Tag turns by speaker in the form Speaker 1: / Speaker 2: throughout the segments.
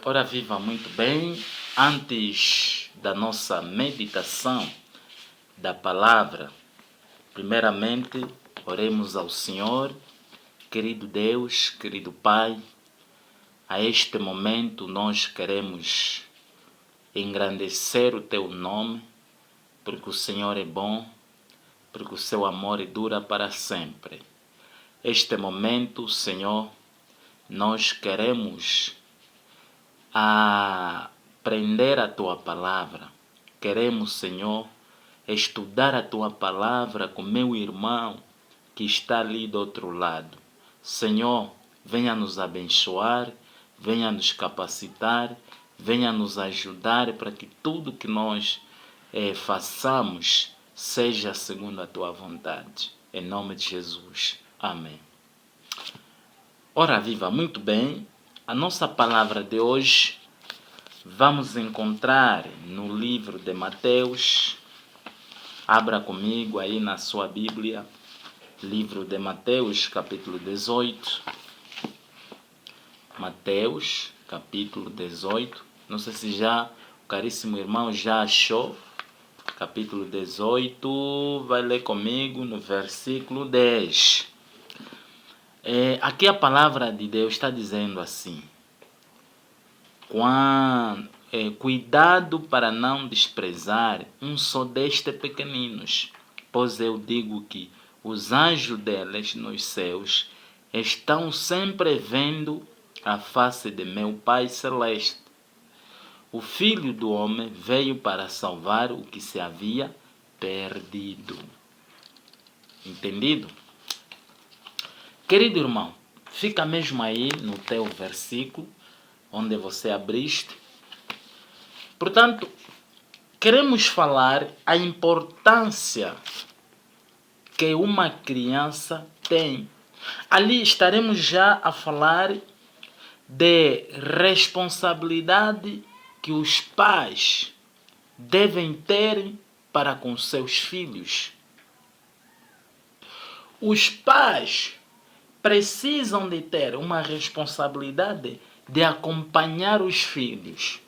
Speaker 1: Ora viva, muito bem. Antes da nossa meditação da palavra, primeiramente oremos ao Senhor. Querido Deus, querido Pai, a este momento nós queremos engrandecer o Teu nome, porque o Senhor é bom, porque o Seu amor dura para sempre. Este momento, Senhor, nós queremos aprender a Tua palavra. Queremos, Senhor, estudar a Tua palavra com meu irmão que está ali do outro lado. Senhor, venha nos abençoar, venha nos capacitar, venha nos ajudar para que tudo que nós façamos seja segundo a Tua vontade. Em nome de Jesus. Amém. Ora viva, muito bem. A nossa palavra de hoje vamos encontrar no livro de Mateus. Abra comigo aí na sua Bíblia, livro de Mateus, capítulo 18. Mateus, capítulo 18. Não sei se já o caríssimo irmão já achou. Capítulo 18, vai ler comigo no versículo 10. Aqui a palavra de Deus está dizendo assim: cuidado para não desprezar um só destes pequeninos, pois eu digo que os anjos deles nos céus estão sempre vendo a face de meu Pai Celeste. O Filho do Homem veio para salvar o que se havia perdido. Entendido? Querido irmão, fica mesmo aí no teu versículo, onde você abriste. Portanto, queremos falar a importância que uma criança tem. Ali estaremos já a falar de responsabilidade que os pais devem ter para com seus filhos. Os pais precisam de ter uma responsabilidade de acompanhar os filhos,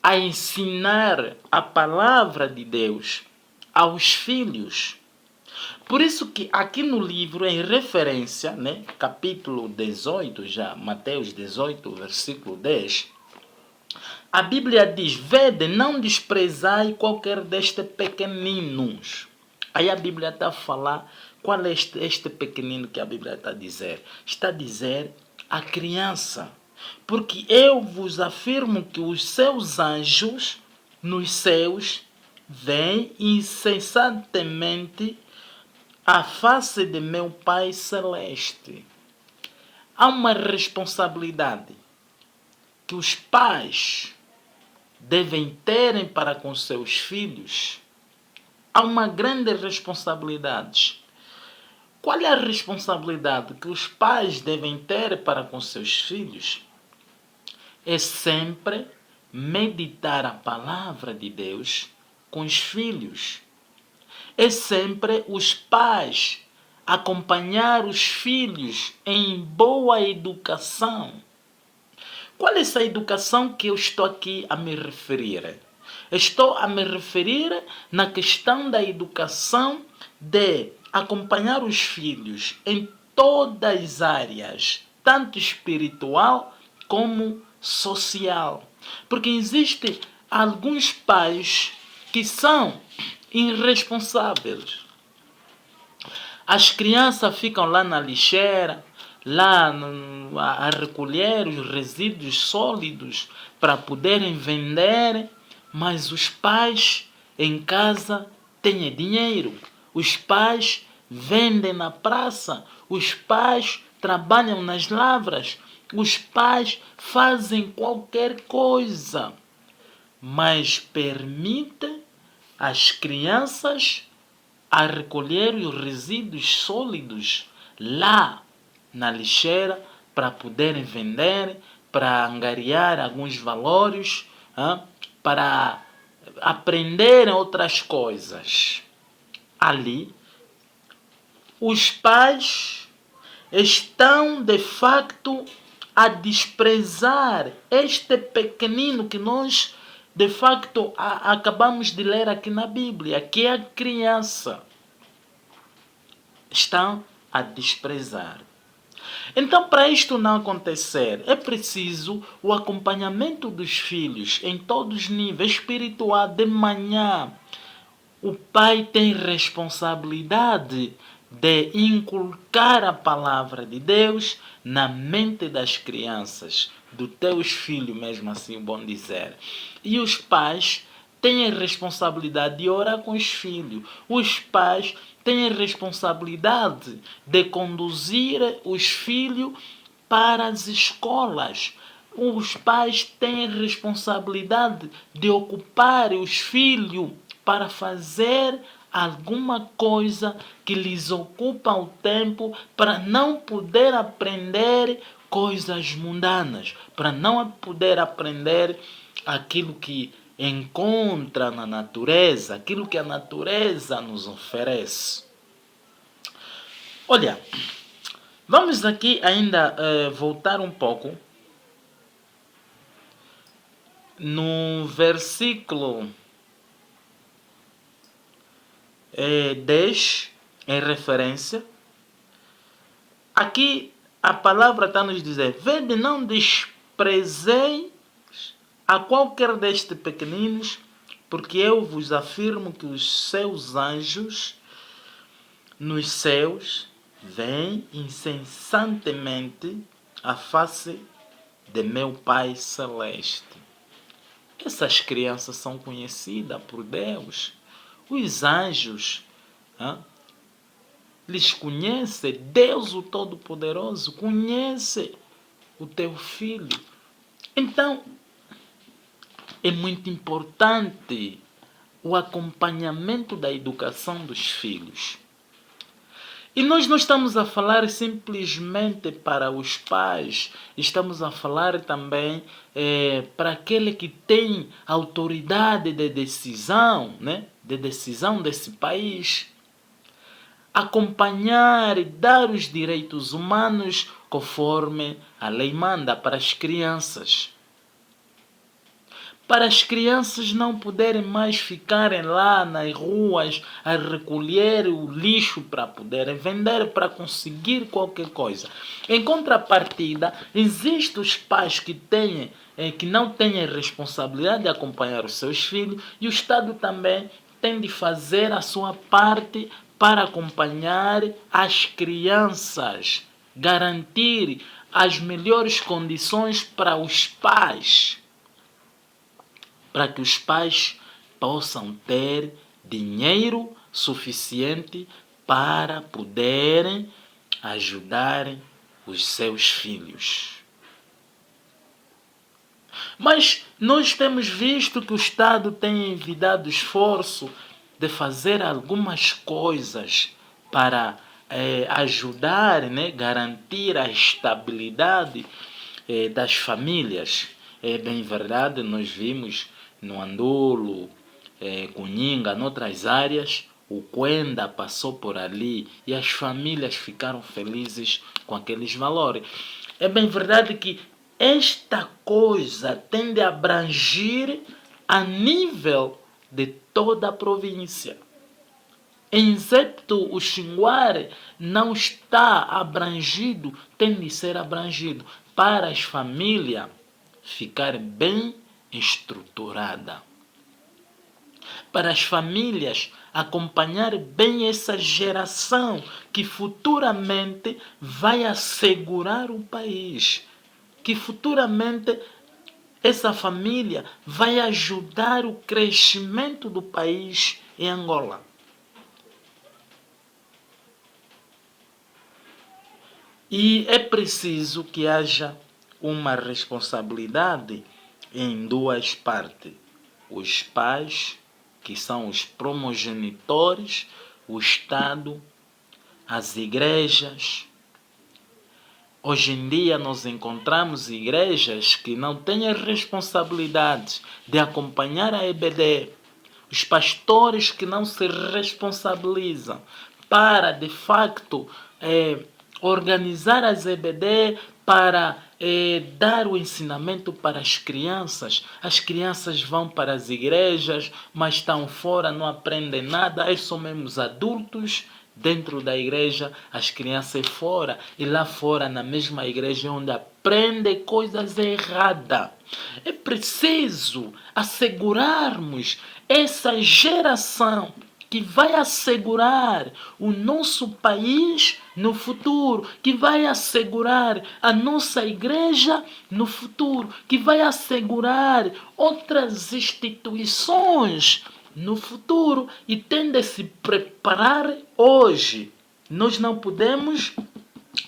Speaker 1: a ensinar a palavra de Deus aos filhos. Por isso que aqui no livro, em referência, capítulo 18, já Mateus 18, versículo 10, a Bíblia diz: vede, não desprezai qualquer destes pequeninos. Aí a Bíblia está a falar, qual é este pequenino que a Bíblia está a dizer? Está a dizer a criança. Porque eu vos afirmo que os seus anjos nos céus veem incessantemente a face de meu Pai Celeste. Há uma responsabilidade que os pais devem ter para com seus filhos. Há uma grande responsabilidade. Qual é a responsabilidade que os pais devem ter para com seus filhos? É sempre meditar a palavra de Deus com os filhos. É sempre os pais acompanhar os filhos em boa educação. Qual é essa educação que eu estou aqui a me referir? Estou a me referir na questão da educação de acompanhar os filhos em todas as áreas, tanto espiritual como social. Porque existem alguns pais que são irresponsáveis. As crianças ficam lá na lixeira, lá a recolher os resíduos sólidos para poderem vender, mas os pais em casa têm dinheiro. Os pais vendem na praça, os pais trabalham nas lavras, os pais fazem qualquer coisa, mas permitem às crianças a recolher os resíduos sólidos lá na lixeira para poderem vender, para angariar alguns valores, para aprenderem outras coisas. Ali, os pais estão de facto a desprezar este pequenino que nós, de facto, acabamos de ler aqui na Bíblia, que é a criança. Estão a desprezar. Então, para isto não acontecer, é preciso o acompanhamento dos filhos em todos os níveis espiritual. De manhã, o pai tem responsabilidade de inculcar a palavra de Deus na mente das crianças, dos teus filhos, mesmo assim, bom dizer. E os pais têm a responsabilidade de orar com os filhos. Os pais têm a responsabilidade de conduzir os filhos para as escolas. Os pais têm a responsabilidade de ocupar os filhos para fazer alguma coisa que lhes ocupa o tempo, para não poder aprender coisas mundanas, para não poder aprender aquilo que encontra na natureza, aquilo que a natureza nos oferece. Olha, vamos aqui ainda voltar um pouco no versículo 10, em referência. Aqui a palavra está nos dizer: vede, não desprezeis a qualquer destes pequeninos, porque eu vos afirmo que os seus anjos nos céus veem incessantemente a face de meu Pai Celeste. Essas crianças são conhecidas por Deus. Os anjos lhes conhecem. Deus, o Todo-Poderoso, conhece o teu filho. Então, é muito importante o acompanhamento da educação dos filhos. E nós não estamos a falar simplesmente para os pais, estamos a falar também para aquele que tem autoridade de decisão, né? De decisão desse país. Acompanhar e dar os direitos humanos conforme a lei manda para as crianças. Para as crianças não poderem mais ficarem lá nas ruas a recolher o lixo para poderem vender, para conseguir qualquer coisa. Em contrapartida, existem os pais que não têm a responsabilidade de acompanhar os seus filhos, e o Estado também tem de fazer a sua parte para acompanhar as crianças, garantir as melhores condições para os pais, para que os pais possam ter dinheiro suficiente para poderem ajudar os seus filhos. Mas nós temos visto que o Estado tem envidado esforço de fazer algumas coisas para ajudar, né, garantir a estabilidade das famílias. É bem verdade, nós vimos no Andolo, Cunhinga, noutras áreas, o Quenda passou por ali e as famílias ficaram felizes com aqueles valores. É bem verdade que esta coisa tende a abranger a nível de toda a província. Excepto o Xinguare, não está abrangido, tem de ser abrangido para as famílias ficarem bem estruturadas. Para as famílias acompanhar bem essa geração que futuramente vai assegurar o país, que futuramente essa família vai ajudar o crescimento do país em Angola. E é preciso que haja uma responsabilidade em duas partes. Os pais, que são os promogenitores, o Estado, as igrejas. Hoje em dia nós encontramos igrejas que não têm a responsabilidade de acompanhar a EBD. Os pastores que não se responsabilizam para, de facto, organizar as EBD para dar o ensinamento para as crianças. As crianças vão para as igrejas, mas estão fora, não aprendem nada. É só mesmo os adultos dentro da igreja, as crianças fora. E lá fora, na mesma igreja, onde aprendem coisas erradas. É preciso assegurarmos essa geração que vai assegurar o nosso país no futuro, que vai assegurar a nossa igreja no futuro, que vai assegurar outras instituições no futuro e tem de se preparar hoje. Nós não podemos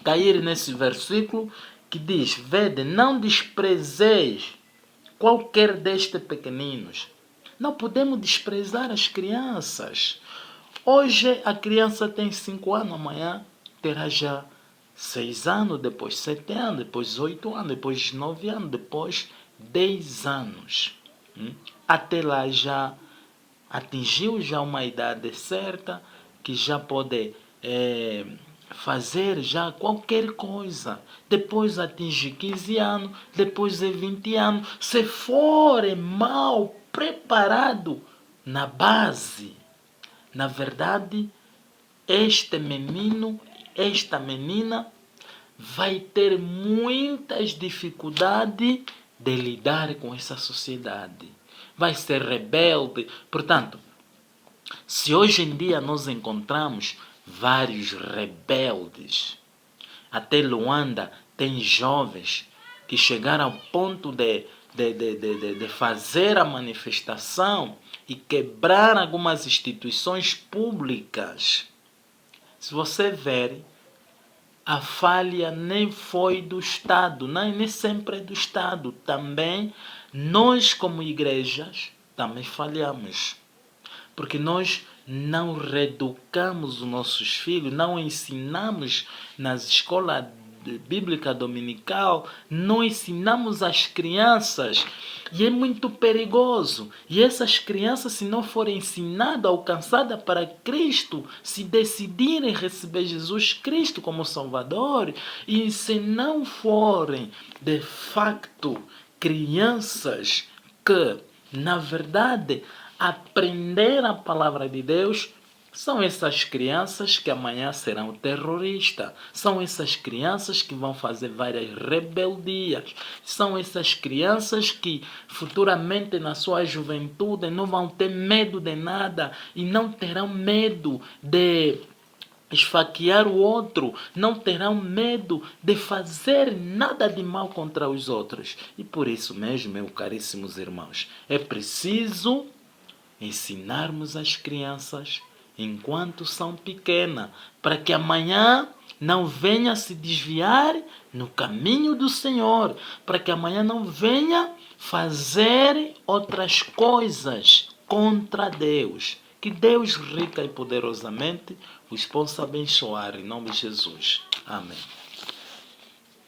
Speaker 1: cair nesse versículo que diz: vede, não desprezeis qualquer destes pequeninos. Não podemos desprezar as crianças. Hoje a criança tem 5 anos, amanhã terá já 6 anos, depois 7 anos, depois 8 anos, depois 9 anos, depois 10 anos. Até lá já atingiu já uma idade certa que já pode fazer já qualquer coisa. Depois atinge 15 anos, depois 20 anos. Se for mal preparado na base, na verdade, este menino, esta menina vai ter muitas dificuldades de lidar com essa sociedade. Vai ser rebelde. Portanto, se hoje em dia nós encontramos vários rebeldes, até Luanda tem jovens que chegaram ao ponto de fazer a manifestação e quebrar algumas instituições públicas. Se você ver, a falha nem foi do Estado, nem sempre é do Estado. Também nós, como igrejas, também falhamos. Porque nós não reeducamos os nossos filhos, não ensinamos nas escolas bíblica dominical, não ensinamos as crianças. E é muito perigoso. E essas crianças, se não forem ensinadas, alcançadas para Cristo, se decidirem receber Jesus Cristo como Salvador, e se não forem, de facto, crianças que, na verdade, aprender a palavra de Deus, são essas crianças que amanhã serão terroristas. São essas crianças que vão fazer várias rebeldias. São essas crianças que futuramente na sua juventude não vão ter medo de nada e não terão medo de esfaquear o outro, não terão medo de fazer nada de mal contra os outros. E por isso mesmo, meus caríssimos irmãos, é preciso ensinarmos as crianças enquanto são pequenas, para que amanhã não venha se desviar no caminho do Senhor, para que amanhã não venha fazer outras coisas contra Deus. Que Deus rica e poderosamente os possa abençoar em nome de Jesus. Amém.